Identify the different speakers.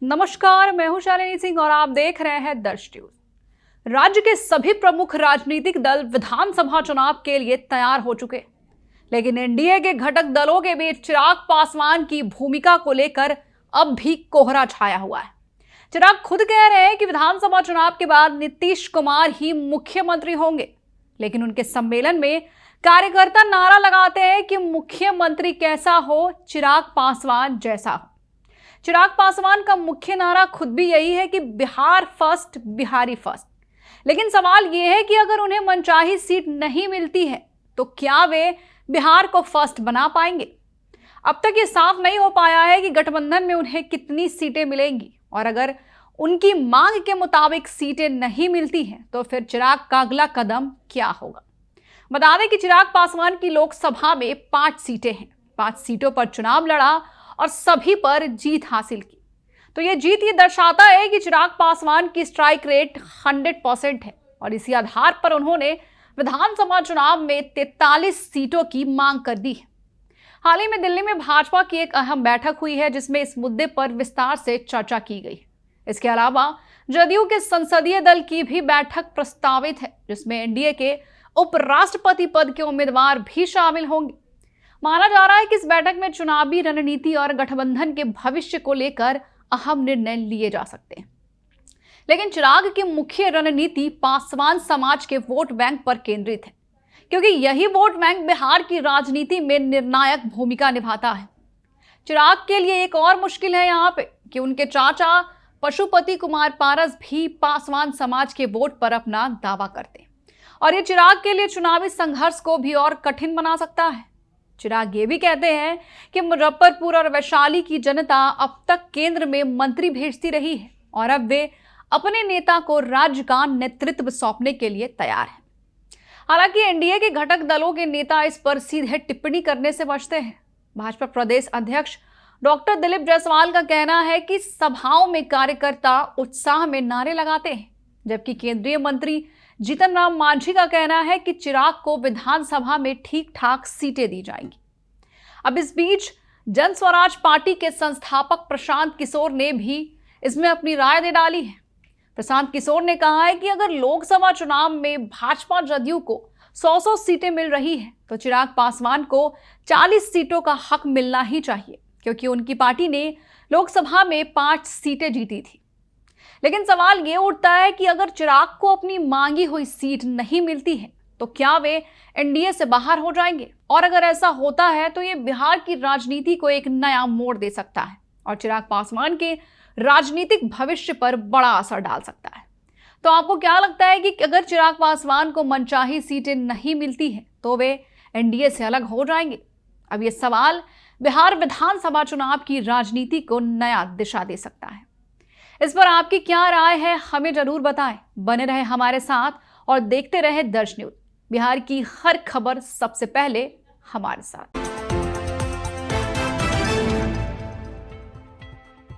Speaker 1: नमस्कार, मैं हूं शालिनी सिंह और आप देख रहे हैं दर्श न्यूज। राज्य के सभी प्रमुख राजनीतिक दल विधानसभा चुनाव के लिए तैयार हो चुके, लेकिन एनडीए के घटक दलों के बीच चिराग पासवान की भूमिका को लेकर अब भी कोहरा छाया हुआ है। चिराग खुद कह रहे हैं कि विधानसभा चुनाव के बाद नीतीश कुमार ही मुख्यमंत्री होंगे, लेकिन उनके सम्मेलन में कार्यकर्ता नारा लगाते हैं कि मुख्यमंत्री कैसा हो, चिराग पासवान जैसा हो। चिराग पासवान का मुख्य नारा खुद भी यही है कि बिहार फर्स्ट, बिहारी फर्स्ट। लेकिन सवाल यह है कि अगर उन्हें मनचाही सीट नहीं मिलती है तो क्या वे बिहार को फर्स्ट बना पाएंगे? अब तक ये साफ नहीं हो पाया है कि गठबंधन में उन्हें कितनी सीटें मिलेंगी, और अगर उनकी मांग के मुताबिक सीटें नहीं मिलती हैं तो फिर चिराग का अगला कदम क्या होगा। बता दें कि चिराग पासवान की लोकसभा में 5 सीटें हैं। 5 सीटों पर चुनाव लड़ा और सभी पर जीत हासिल की। तो ये जीत ये दर्शाता है कि चिराग पासवान की स्ट्राइक रेट 100% है, और इसी आधार पर उन्होंने विधानसभा चुनाव में 43 सीटों की मांग कर दी है। हाल ही में दिल्ली में भाजपा की एक अहम बैठक हुई है, जिसमें इस मुद्दे पर विस्तार से चर्चा की गई है। इसके अलावा जदयू के संसदीय दल की भी बैठक प्रस्तावित है, जिसमें एनडीए के उपराष्ट्रपति पद के उम्मीदवार भी शामिल होंगे। माना जा रहा है कि इस बैठक में चुनावी रणनीति और गठबंधन के भविष्य को लेकर अहम निर्णय लिए जा सकते हैं। लेकिन चिराग की मुख्य रणनीति पासवान समाज के वोट बैंक पर केंद्रित है, क्योंकि यही वोट बैंक बिहार की राजनीति में निर्णायक भूमिका निभाता है। चिराग के लिए एक और मुश्किल है यहाँ पे कि उनके चाचा पशुपति कुमार पारस भी पासवान समाज के वोट पर अपना दावा करते हैं, और ये चिराग के लिए चुनावी संघर्ष को भी और कठिन बना सकता है। चिराग ये भी कहते हैं कि मुजफ्फरपुर और वैशाली की जनता अब तक केंद्र में मंत्री भेजती रही है, और अब वे अपने नेता को राज्य का नेतृत्व सौंपने के लिए तैयार हैं। हालांकि एनडीए के घटक दलों के नेता इस पर सीधे टिप्पणी करने से बचते हैं। भाजपा प्रदेश अध्यक्ष डॉक्टर दिलीप जायसवाल का कहना है कि सभाओं में कार्यकर्ता उत्साह में नारे लगाते हैं, जबकि केंद्रीय मंत्री जीतन राम मांझी का कहना है कि चिराग को विधानसभा में ठीक ठाक सीटें दी जाएंगी। अब इस बीच जन स्वराज पार्टी के संस्थापक प्रशांत किशोर ने भी इसमें अपनी राय दे डाली है। प्रशांत किशोर ने कहा है कि अगर लोकसभा चुनाव में भाजपा जदयू को 100 सीटें मिल रही है तो चिराग पासवान को 40 सीटों का हक मिलना ही चाहिए, क्योंकि उनकी पार्टी ने लोकसभा में 5 सीटें जीती थी। लेकिन सवाल ये उठता है कि अगर चिराग को अपनी मांगी हुई सीट नहीं मिलती है तो क्या वे एनडीए से बाहर हो जाएंगे, और अगर ऐसा होता है तो ये बिहार की राजनीति को एक नया मोड़ दे सकता है और चिराग पासवान के राजनीतिक भविष्य पर बड़ा असर डाल सकता है। तो आपको क्या लगता है कि अगर चिराग पासवान को मनचाही सीटें नहीं मिलती हैं तो वे एनडीए से अलग हो जाएंगे? अब ये सवाल बिहार विधानसभा चुनाव की राजनीति को नया दिशा दे सकता है। इस पर आपकी क्या राय है, हमें जरूर बताएं। बने रहे हमारे साथ और देखते रहे दर्श न्यूज। बिहार की हर खबर सबसे पहले हमारे साथ।